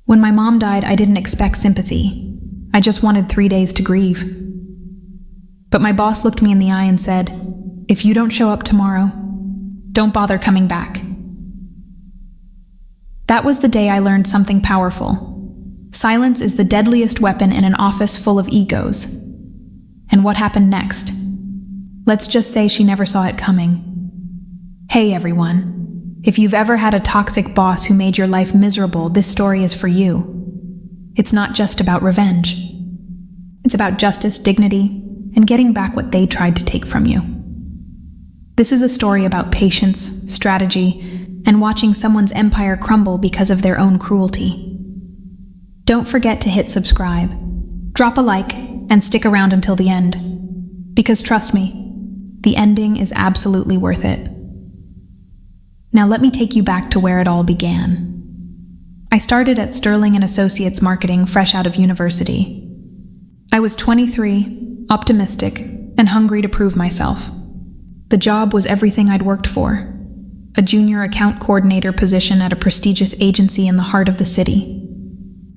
When my mom died, I didn't expect sympathy. I just wanted 3 days to grieve. But my boss looked me in the eye and said, "If you don't show up tomorrow, don't bother coming back." That was the day I learned something powerful. Silence is the deadliest weapon in an office full of egos. And what happened next? Let's just say she never saw it coming. Hey everyone, if you've ever had a toxic boss who made your life miserable, this story is for you. It's not just about revenge. It's about justice, dignity, and getting back what they tried to take from you. This is a story about patience, strategy, and watching someone's empire crumble because of their own cruelty. Don't forget to hit subscribe, drop a like, and stick around until the end. Because trust me, the ending is absolutely worth it. Now let me take you back to where it all began. I started at Sterling & Associates Marketing fresh out of university. I was 23, optimistic, and hungry to prove myself. The job was everything I'd worked for. A junior account coordinator position at a prestigious agency in the heart of the city.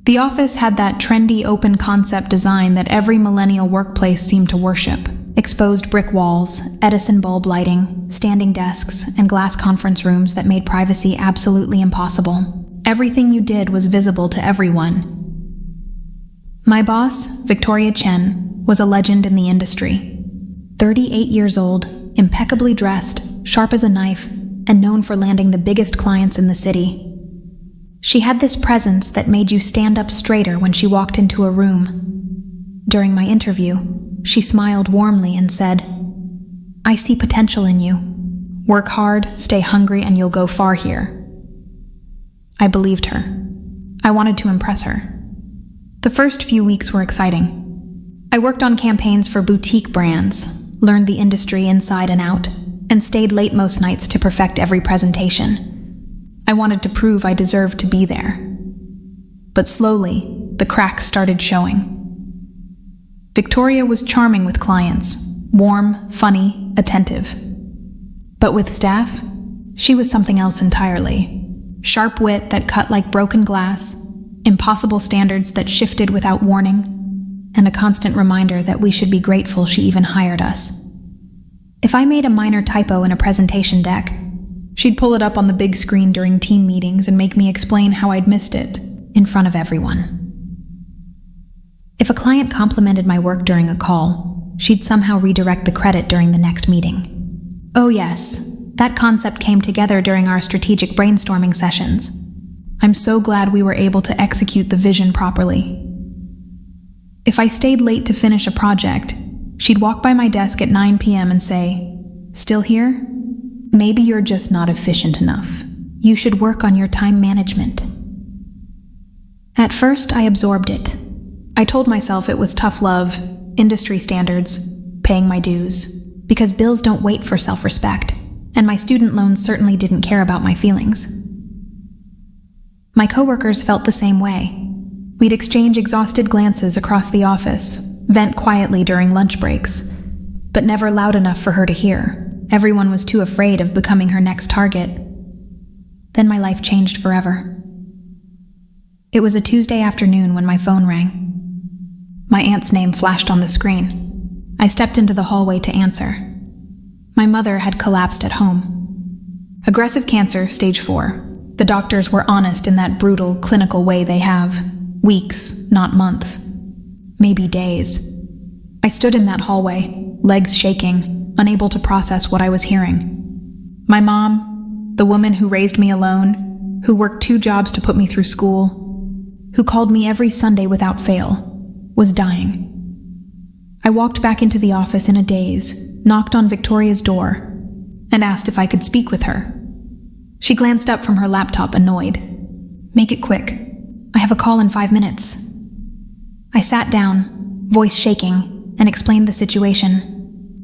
The office had that trendy open concept design that every millennial workplace seemed to worship. Exposed brick walls, Edison bulb lighting, standing desks, and glass conference rooms that made privacy absolutely impossible. Everything you did was visible to everyone. My boss, Victoria Chen, was a legend in the industry. 38 years old, impeccably dressed, sharp as a knife, and known for landing the biggest clients in the city. She had this presence that made you stand up straighter when she walked into a room. During my interview, she smiled warmly and said, "I see potential in you. Work hard, stay hungry, and you'll go far here." I believed her. I wanted to impress her. The first few weeks were exciting. I worked on campaigns for boutique brands, learned the industry inside and out, and stayed late most nights to perfect every presentation. I wanted to prove I deserved to be there. But slowly, the cracks started showing. Victoria was charming with clients, warm, funny, attentive. But with staff, she was something else entirely. Sharp wit that cut like broken glass, impossible standards that shifted without warning, and a constant reminder that we should be grateful she even hired us. If I made a minor typo in a presentation deck, she'd pull it up on the big screen during team meetings and make me explain how I'd missed it in front of everyone. If a client complimented my work during a call, she'd somehow redirect the credit during the next meeting. Oh yes, that concept came together during our strategic brainstorming sessions. I'm so glad we were able to execute the vision properly. If I stayed late to finish a project, she'd walk by my desk at 9 p.m. and say, "Still here? Maybe you're just not efficient enough. You should work on your time management." At first, I absorbed it. I told myself it was tough love, industry standards, paying my dues, because bills don't wait for self-respect, and my student loans certainly didn't care about my feelings. My coworkers felt the same way. We'd exchange exhausted glances across the office, vent quietly during lunch breaks, but never loud enough for her to hear. Everyone was too afraid of becoming her next target. Then my life changed forever. It was a Tuesday afternoon when my phone rang. My aunt's name flashed on the screen. I stepped into the hallway to answer. My mother had collapsed at home. Aggressive cancer, stage 4. The doctors were honest in that brutal, clinical way they have. Weeks, not months. Maybe days. I stood in that hallway, legs shaking, unable to process what I was hearing. My mom, the woman who raised me alone, who worked 2 jobs to put me through school, who called me every Sunday without fail, was dying. I walked back into the office in a daze, knocked on Victoria's door, and asked if I could speak with her. She glanced up from her laptop, annoyed. "Make it quick. I have a call in 5 minutes." I sat down, voice shaking, and explained the situation.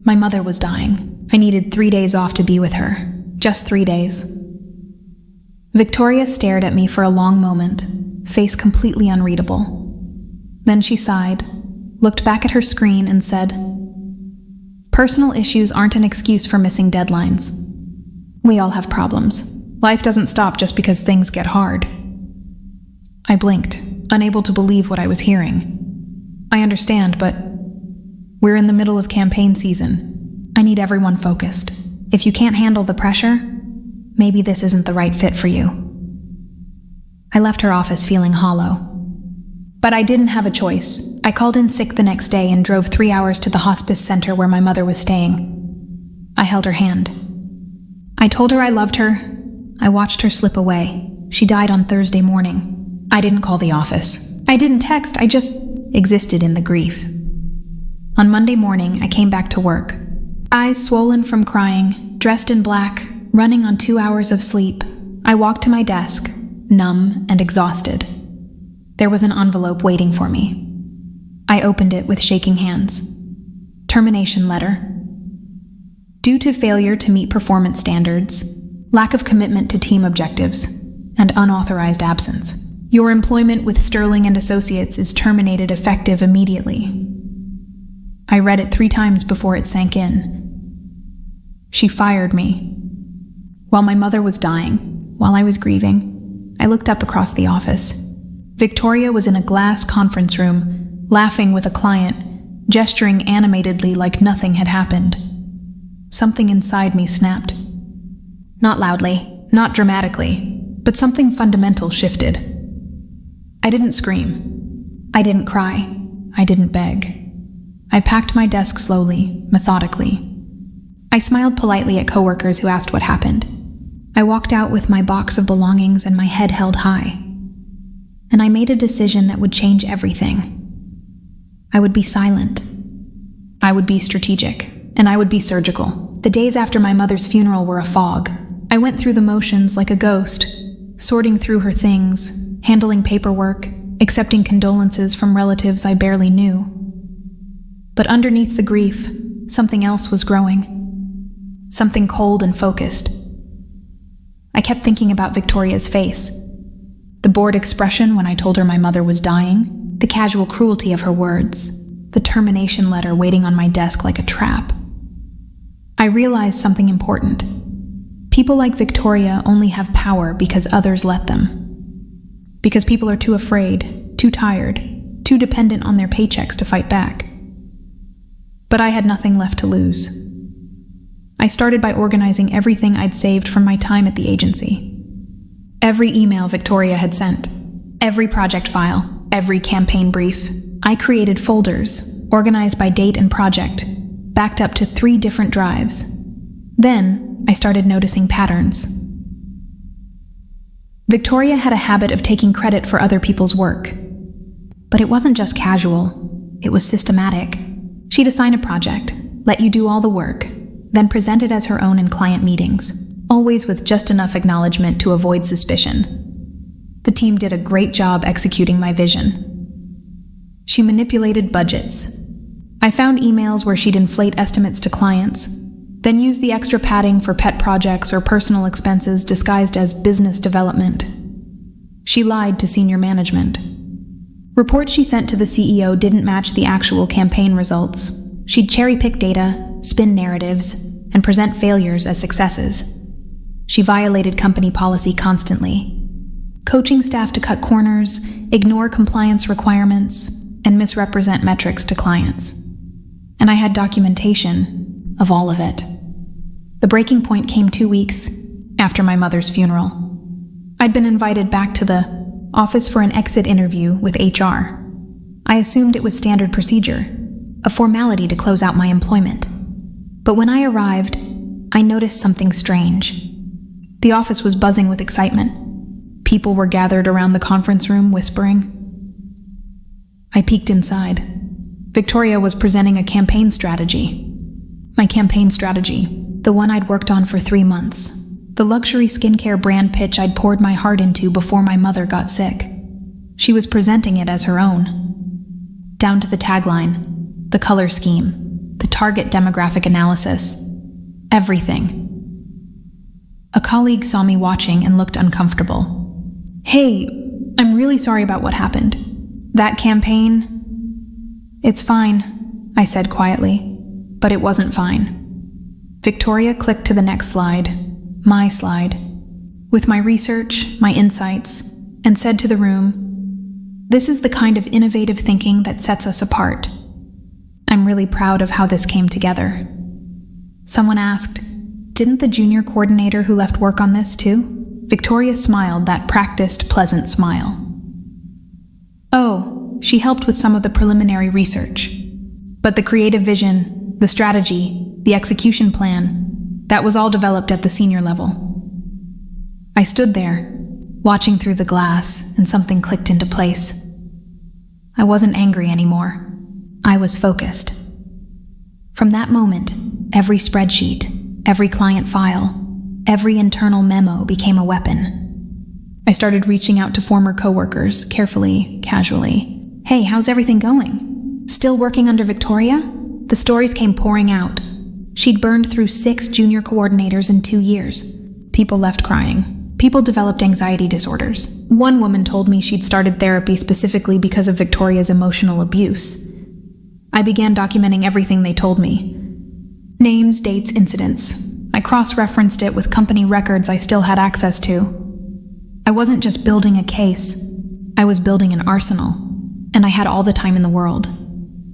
My mother was dying. I needed 3 days off to be with her. Just 3 days. Victoria stared at me for a long moment, face completely unreadable. Then she sighed, looked back at her screen, and said, "Personal issues aren't an excuse for missing deadlines. We all have problems. Life doesn't stop just because things get hard." I blinked, unable to believe what I was hearing. I understand, but we're in the middle of campaign season. I need everyone focused. If you can't handle the pressure, maybe this isn't the right fit for you. I left her office feeling hollow. But I didn't have a choice. I called in sick the next day and drove 3 hours to the hospice center where my mother was staying. I held her hand. I told her I loved her. I watched her slip away. She died on Thursday morning. I didn't call the office. I didn't text. I just existed in the grief. On Monday morning, I came back to work. Eyes swollen from crying, dressed in black, running on 2 hours of sleep. I walked to my desk, numb and exhausted. There was an envelope waiting for me. I opened it with shaking hands. Termination letter. Due to failure to meet performance standards, lack of commitment to team objectives, and unauthorized absence, your employment with Sterling and Associates is terminated effective immediately. I read it 3 times before it sank in. She fired me. While my mother was dying, while I was grieving, I looked up across the office. Victoria was in a glass conference room, laughing with a client, gesturing animatedly like nothing had happened. Something inside me snapped. Not loudly, not dramatically, but something fundamental shifted. I didn't scream. I didn't cry. I didn't beg. I packed my desk slowly, methodically. I smiled politely at coworkers who asked what happened. I walked out with my box of belongings and my head held high. And I made a decision that would change everything. I would be silent. I would be strategic. And I would be surgical. The days after my mother's funeral were a fog. I went through the motions like a ghost, sorting through her things, handling paperwork, accepting condolences from relatives I barely knew. But underneath the grief, something else was growing. Something cold and focused. I kept thinking about Victoria's face. The bored expression when I told her my mother was dying, the casual cruelty of her words, the termination letter waiting on my desk like a trap. I realized something important. People like Victoria only have power because others let them. Because people are too afraid, too tired, too dependent on their paychecks to fight back. But I had nothing left to lose. I started by organizing everything I'd saved from my time at the agency. Every email Victoria had sent, every project file, every campaign brief. I created folders, organized by date and project, backed up to 3 different drives. Then, I started noticing patterns. Victoria had a habit of taking credit for other people's work. But it wasn't just casual, it was systematic. She'd assign a project, let you do all the work, then present it as her own in client meetings, always with just enough acknowledgement to avoid suspicion. The team did a great job executing my vision. She manipulated budgets. I found emails where she'd inflate estimates to clients, then use the extra padding for pet projects or personal expenses disguised as business development. She lied to senior management. Reports she sent to the CEO didn't match the actual campaign results. She'd cherry-pick data, spin narratives, and present failures as successes. She violated company policy constantly, coaching staff to cut corners, ignore compliance requirements, and misrepresent metrics to clients. And I had documentation of all of it. The breaking point came 2 weeks after my mother's funeral. I'd been invited back to the office for an exit interview with HR. I assumed it was standard procedure, a formality to close out my employment. But when I arrived, I noticed something strange. The office was buzzing with excitement. People were gathered around the conference room, whispering. I peeked inside. Victoria was presenting a campaign strategy. My campaign strategy, the one I'd worked on for 3 months. The luxury skincare brand pitch I'd poured my heart into before my mother got sick. She was presenting it as her own. Down to the tagline, the color scheme, the target demographic analysis, everything. A colleague saw me watching and looked uncomfortable. Hey, I'm really sorry about what happened. That campaign... It's fine, I said quietly, but it wasn't fine. Victoria clicked to the next slide, my slide, with my research, my insights, and said to the room, This is the kind of innovative thinking that sets us apart. I'm really proud of how this came together. Someone asked, "Didn't the junior coordinator who left work on this too?" Victoria smiled that practiced, pleasant smile. "Oh, she helped with some of the preliminary research. But the creative vision, the strategy, the execution plan, that was all developed at the senior level." I stood there, watching through the glass, and something clicked into place. I wasn't angry anymore. I was focused. From that moment, every spreadsheet, every client file, every internal memo became a weapon. I started reaching out to former coworkers, carefully, casually. "Hey, how's everything going? Still working under Victoria?" The stories came pouring out. She'd burned through 6 junior coordinators in 2 years. People left crying. People developed anxiety disorders. One woman told me she'd started therapy specifically because of Victoria's emotional abuse. I began documenting everything they told me. Names, dates, incidents. I cross-referenced it with company records I still had access to. I wasn't just building a case. I was building an arsenal, and I had all the time in the world.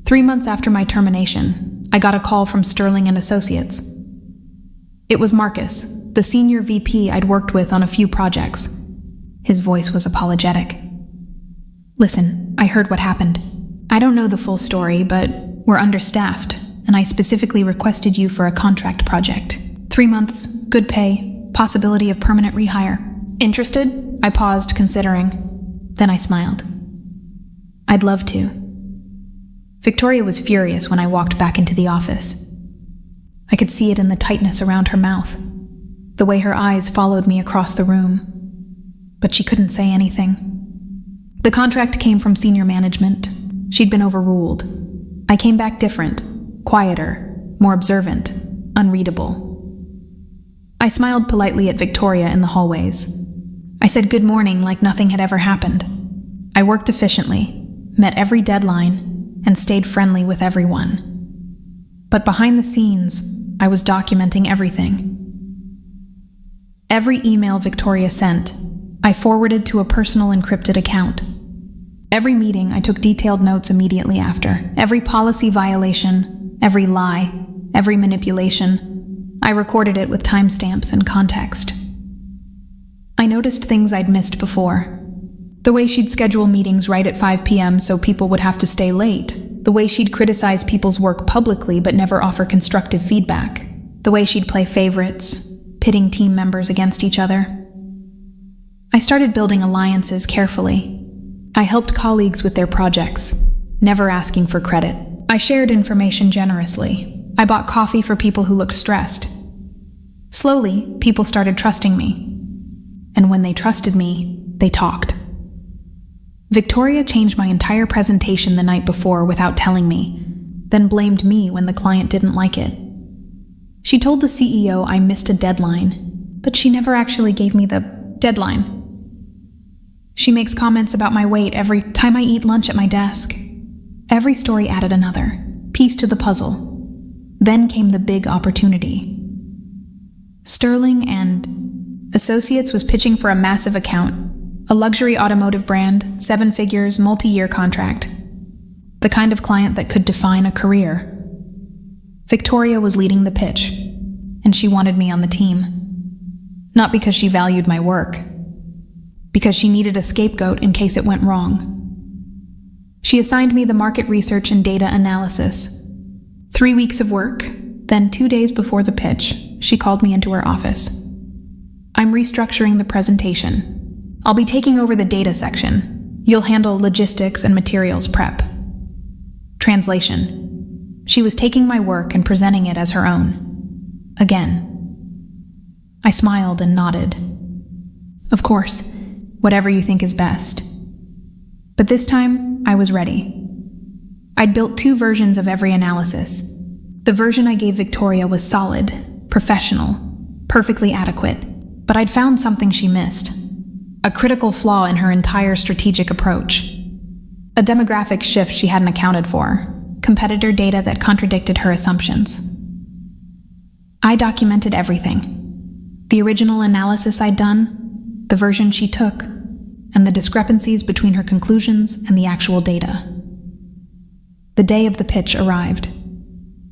3 months after my termination, I got a call from Sterling and Associates. It was Marcus, the senior VP I'd worked with on a few projects. His voice was apologetic. "Listen, I heard what happened. I don't know the full story, but we're understaffed, and I specifically requested you for a contract project. 3 months, good pay, possibility of permanent rehire. Interested?" I paused, considering. Then I smiled. "I'd love to." Victoria was furious when I walked back into the office. I could see it in the tightness around her mouth, the way her eyes followed me across the room. But she couldn't say anything. The contract came from senior management. She'd been overruled. I came back different, quieter, more observant, unreadable. I smiled politely at Victoria in the hallways. I said good morning like nothing had ever happened. I worked efficiently, met every deadline, and stayed friendly with everyone. But behind the scenes, I was documenting everything. Every email Victoria sent, I forwarded to a personal encrypted account. Every meeting, I took detailed notes immediately after. Every policy violation, every lie, every manipulation, I recorded it with timestamps and context. I noticed things I'd missed before. The way she'd schedule meetings right at 5 p.m. so people would have to stay late. The way she'd criticize people's work publicly but never offer constructive feedback. The way she'd play favorites, pitting team members against each other. I started building alliances carefully. I helped colleagues with their projects, never asking for credit. I shared information generously. I bought coffee for people who looked stressed. Slowly, people started trusting me. And when they trusted me, they talked. Victoria changed my entire presentation the night before without telling me, then blamed me when the client didn't like it. She told the CEO I missed a deadline, but she never actually gave me the deadline. She makes comments about my weight every time I eat lunch at my desk. Every story added another piece to the puzzle. Then came the big opportunity. Sterling and Associates was pitching for a massive account. A luxury automotive brand, 7 figures, multi-year contract. The kind of client that could define a career. Victoria was leading the pitch, and she wanted me on the team. Not because she valued my work, because she needed a scapegoat in case it went wrong. She assigned me the market research and data analysis. 3 weeks of work, then 2 days before the pitch, she called me into her office. "I'm restructuring the presentation. I'll be taking over the data section. You'll handle logistics and materials prep." Translation. She was taking my work and presenting it as her own. Again. I smiled and nodded. Of course, whatever you think is best. But this time, I was ready. I'd built 2 versions of every analysis. The version I gave Victoria was solid, professional, perfectly adequate, but I'd found something she missed. A critical flaw in her entire strategic approach. A demographic shift she hadn't accounted for. Competitor data that contradicted her assumptions. I documented everything. The original analysis I'd done, the version she took, and the discrepancies between her conclusions and the actual data. The day of the pitch arrived.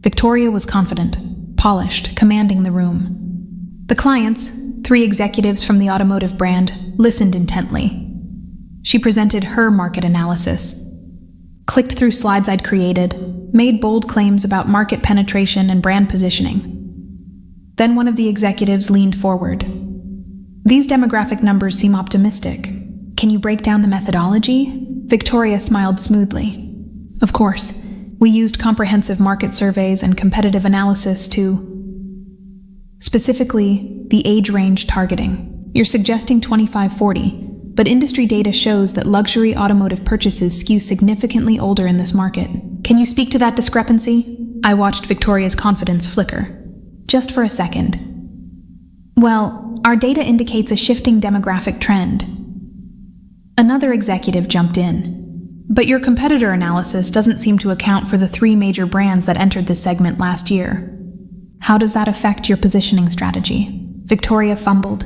Victoria was confident, polished, commanding the room. The clients, 3 executives from the automotive brand, listened intently. She presented her market analysis, clicked through slides I'd created, made bold claims about market penetration and brand positioning. Then one of the executives leaned forward. "These demographic numbers seem optimistic. Can you break down the methodology?" Victoria smiled smoothly. "Of course, we used comprehensive market surveys and competitive analysis to... Specifically, the age range targeting. You're suggesting 25-40, but industry data shows that luxury automotive purchases skew significantly older in this market. Can you speak to that discrepancy?" I watched Victoria's confidence flicker. Just for a second. "Well, our data indicates a shifting demographic trend." Another executive jumped in. "But your competitor analysis doesn't seem to account for the 3 major brands that entered this segment last year. How does that affect your positioning strategy?" Victoria fumbled,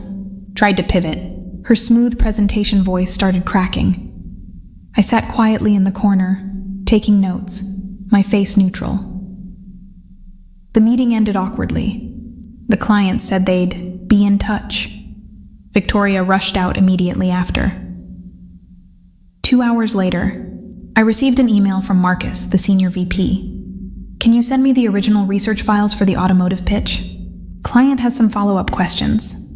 tried to pivot. Her smooth presentation voice started cracking. I sat quietly in the corner, taking notes, my face neutral. The meeting ended awkwardly. The client said they'd be in touch. Victoria rushed out immediately after. 2 hours later, I received an email from Marcus, the senior VP. "Can you send me the original research files for the automotive pitch? Client has some follow-up questions."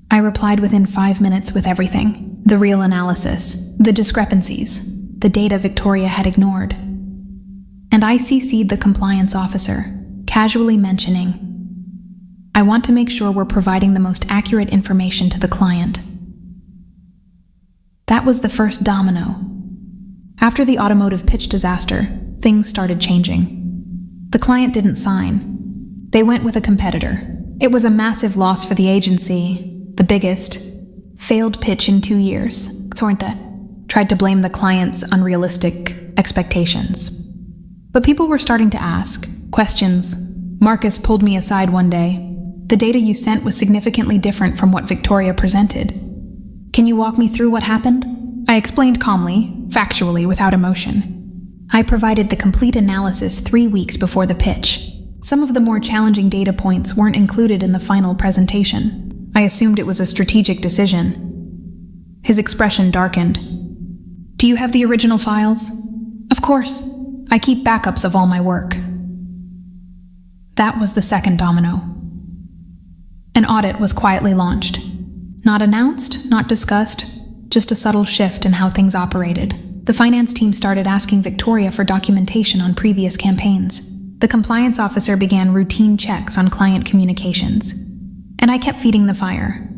I replied within 5 minutes with everything. The real analysis, the discrepancies, the data Victoria had ignored. And I CC'd the compliance officer, casually mentioning, "I want to make sure we're providing the most accurate information to the client." That was the first domino. After the automotive pitch disaster, things started changing. The client didn't sign. They went with a competitor. It was a massive loss for the agency, the biggest. Failed pitch in 2 years. Sorta. Tried to blame the client's unrealistic expectations. But people were starting to ask questions. Marcus pulled me aside one day. "The data you sent was significantly different from what Victoria presented. Can you walk me through what happened?" I explained calmly, factually, without emotion. I provided the complete analysis 3 weeks before the pitch. Some of the more challenging data points weren't included in the final presentation. I assumed it was a strategic decision. His expression darkened. "Do you have the original files?" "Of course. I keep backups of all my work." That was the second domino. An audit was quietly launched. Not announced, not discussed, just a subtle shift in how things operated. The finance team started asking Victoria for documentation on previous campaigns. The compliance officer began routine checks on client communications. And I kept feeding the fire.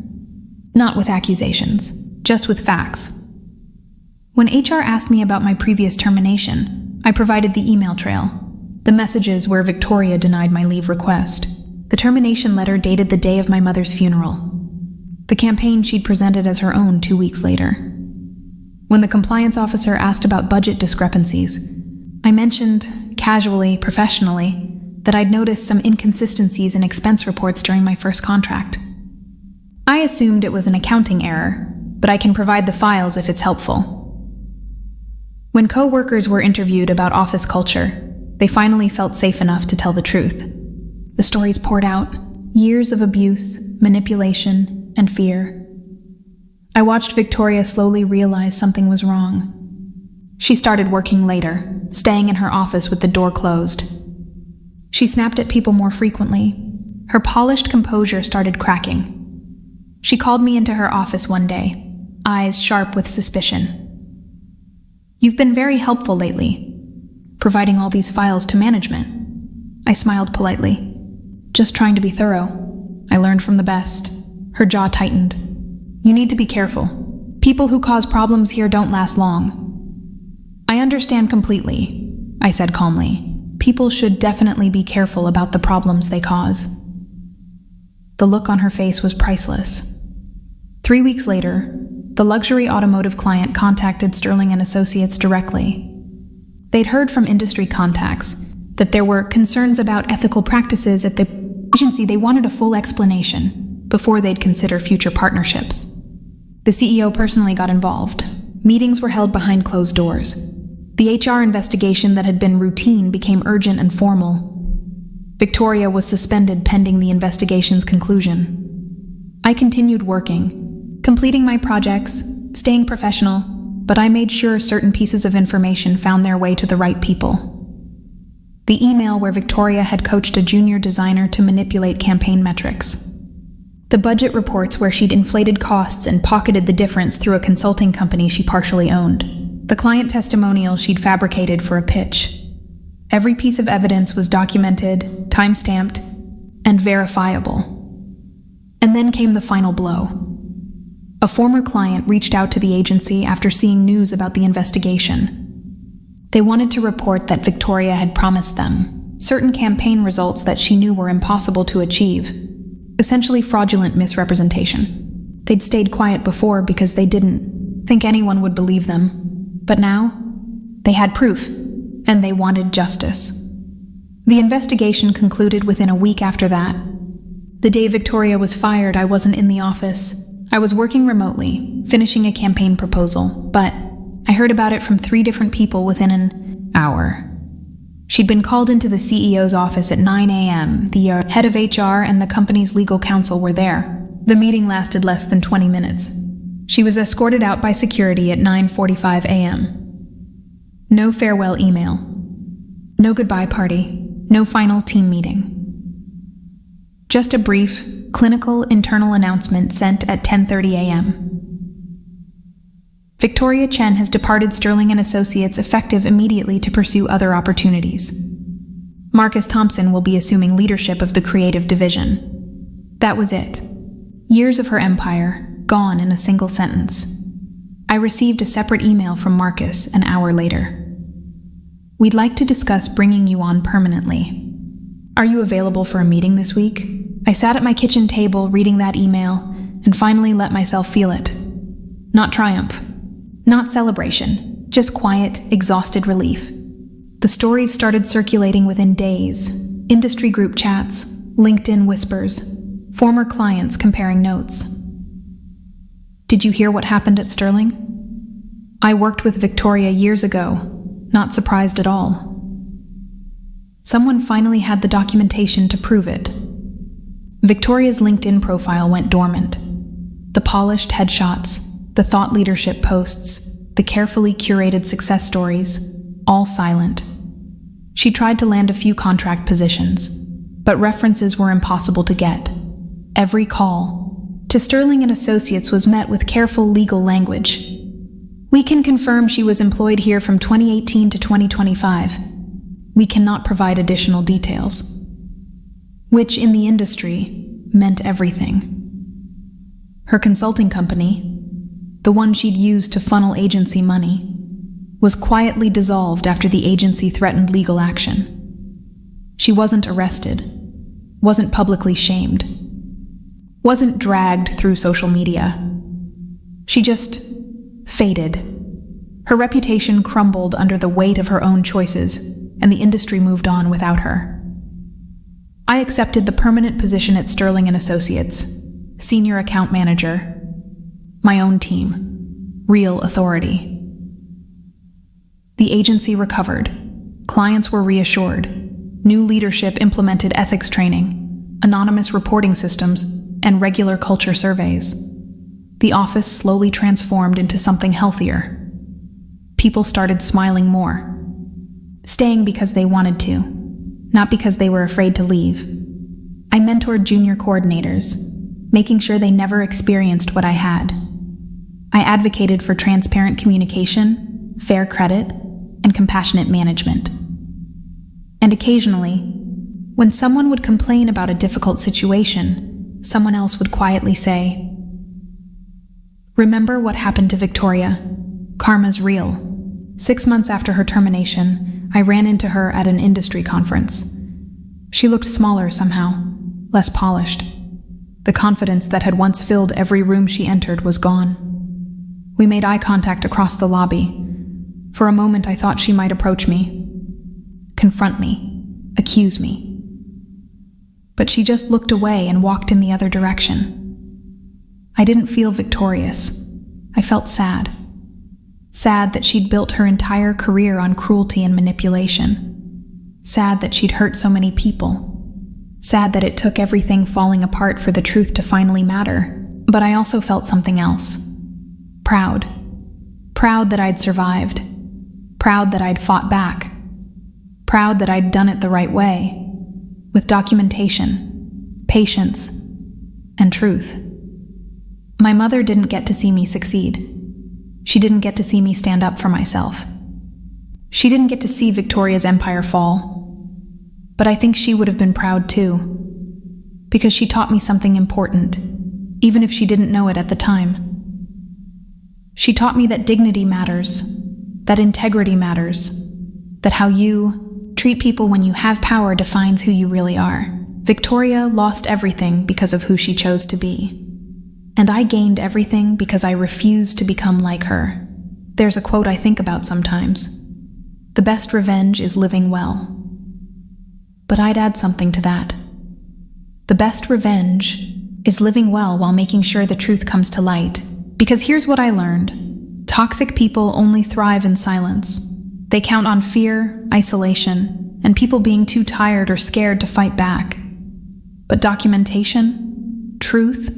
Not with accusations, just with facts. When HR asked me about my previous termination, I provided the email trail, the messages where Victoria denied my leave request. The termination letter dated the day of my mother's funeral. The campaign she'd presented as her own 2 weeks later. When the compliance officer asked about budget discrepancies, I mentioned, casually, professionally, that I'd noticed some inconsistencies in expense reports during my first contract. I assumed it was an accounting error, but I can provide the files if it's helpful. When co-workers were interviewed about office culture, they finally felt safe enough to tell the truth. The stories poured out, years of abuse, manipulation, and fear. I watched Victoria slowly realize something was wrong. She started working later, staying in her office with the door closed. She snapped at people more frequently. Her polished composure started cracking. She called me into her office one day, eyes sharp with suspicion. "You've been very helpful lately, providing all these files to management." I smiled politely. "Just trying to be thorough. I learned from the best." Her jaw tightened. "You need to be careful. People who cause problems here don't last long." "I understand completely," I said calmly. "People should definitely be careful about the problems they cause." The look on her face was priceless. 3 weeks later, the luxury automotive client contacted Sterling & Associates directly. They'd heard from industry contacts that there were concerns about ethical practices at the agency. They wanted a full explanation before they'd consider future partnerships. The CEO personally got involved. Meetings were held behind closed doors. The HR investigation that had been routine became urgent and formal. Victoria was suspended pending the investigation's conclusion. I continued working, completing my projects, staying professional, but I made sure certain pieces of information found their way to the right people. The email where Victoria had coached a junior designer to manipulate campaign metrics. The budget reports where she'd inflated costs and pocketed the difference through a consulting company she partially owned. The client testimonial she'd fabricated for a pitch. Every piece of evidence was documented, time-stamped, and verifiable. And then came the final blow. A former client reached out to the agency after seeing news about the investigation. They wanted to report that Victoria had promised them certain campaign results that she knew were impossible to achieve. Essentially fraudulent misrepresentation. They'd stayed quiet before because they didn't think anyone would believe them. But now, they had proof, and they wanted justice. The investigation concluded within a week after that. The day Victoria was fired, I wasn't in the office. I was working remotely, finishing a campaign proposal, but I heard about it from 3 different people within an hour. She'd been called into the CEO's office at 9 a.m. The head of HR and the company's legal counsel were there. The meeting lasted less than 20 minutes. She was escorted out by security at 9:45 a.m. No farewell email. No goodbye party. No final team meeting. Just a brief, clinical internal announcement sent at 10:30 a.m. Victoria Chen has departed Sterling & Associates effective immediately to pursue other opportunities. Marcus Thompson will be assuming leadership of the creative division. That was it. Years of her empire, gone in a single sentence. I received a separate email from Marcus an hour later. We'd like to discuss bringing you on permanently. Are you available for a meeting this week? I sat at my kitchen table reading that email and finally let myself feel it. Not triumph. Not celebration, just quiet, exhausted relief. The stories started circulating within days. Industry group chats, LinkedIn whispers, former clients comparing notes. Did you hear what happened at Sterling? I worked with Victoria years ago, not surprised at all. Someone finally had the documentation to prove it. Victoria's LinkedIn profile went dormant. The polished headshots, the thought leadership posts, the carefully curated success stories, all silent. She tried to land a few contract positions, but references were impossible to get. Every call to Sterling & Associates was met with careful legal language. We can confirm she was employed here from 2018 to 2025. We cannot provide additional details. Which in the industry meant everything. Her consulting company, the one she'd used to funnel agency money, was quietly dissolved after the agency threatened legal action. She wasn't arrested, wasn't publicly shamed, wasn't dragged through social media. She just faded. Her reputation crumbled under the weight of her own choices, and the industry moved on without her. I accepted the permanent position at Sterling & Associates, senior account manager. My own team. Real authority. The agency recovered. Clients were reassured. New leadership implemented ethics training, anonymous reporting systems, and regular culture surveys. The office slowly transformed into something healthier. People started smiling more. Staying because they wanted to, not because they were afraid to leave. I mentored junior coordinators, making sure they never experienced what I had. I advocated for transparent communication, fair credit, and compassionate management. And occasionally, when someone would complain about a difficult situation, someone else would quietly say, "Remember what happened to Victoria? Karma's real." 6 months after her termination, I ran into her at an industry conference. She looked smaller somehow, less polished. The confidence that had once filled every room she entered was gone. We made eye contact across the lobby. For a moment, I thought she might approach me, confront me, accuse me. But she just looked away and walked in the other direction. I didn't feel victorious, I felt sad. Sad that she'd built her entire career on cruelty and manipulation. Sad that she'd hurt so many people. Sad that it took everything falling apart for the truth to finally matter. But I also felt something else. Proud. Proud that I'd survived. Proud that I'd fought back. Proud that I'd done it the right way. With documentation, patience, and truth. My mother didn't get to see me succeed. She didn't get to see me stand up for myself. She didn't get to see Victoria's empire fall. But I think she would have been proud too, because she taught me something important, even if she didn't know it at the time. She taught me that dignity matters, that integrity matters, that how you treat people when you have power defines who you really are. Victoria lost everything because of who she chose to be. And I gained everything because I refused to become like her. There's a quote I think about sometimes. The best revenge is living well. But I'd add something to that. The best revenge is living well while making sure the truth comes to light. Because here's what I learned. Toxic people only thrive in silence. They count on fear, isolation, and people being too tired or scared to fight back. But documentation, truth,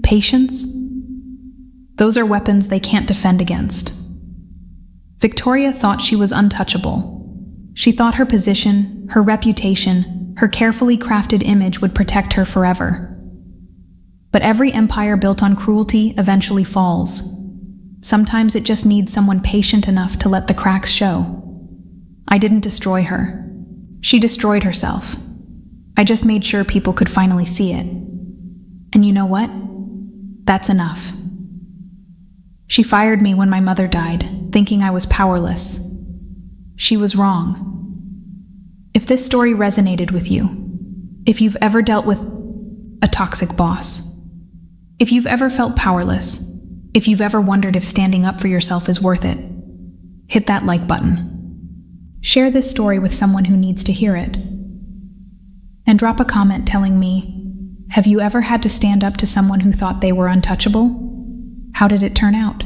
patience, those are weapons they can't defend against. Victoria thought she was untouchable. She thought her position, her reputation, her carefully crafted image would protect her forever. But every empire built on cruelty eventually falls. Sometimes it just needs someone patient enough to let the cracks show. I didn't destroy her. She destroyed herself. I just made sure people could finally see it. And you know what? That's enough. She fired me when my mother died, thinking I was powerless. She was wrong. If this story resonated with you, if you've ever dealt with a toxic boss, if you've ever felt powerless, if you've ever wondered if standing up for yourself is worth it, hit that like button. Share this story with someone who needs to hear it. And drop a comment telling me, have you ever had to stand up to someone who thought they were untouchable? How did it turn out?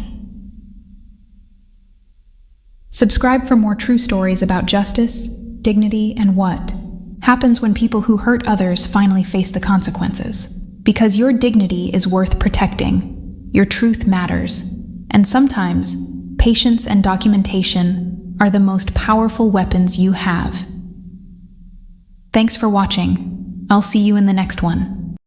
Subscribe for more true stories about justice, dignity, and what happens when people who hurt others finally face the consequences. Because your dignity is worth protecting, your truth matters, and sometimes patience and documentation are the most powerful weapons you have. Thanks for watching. I'll see you in the next one.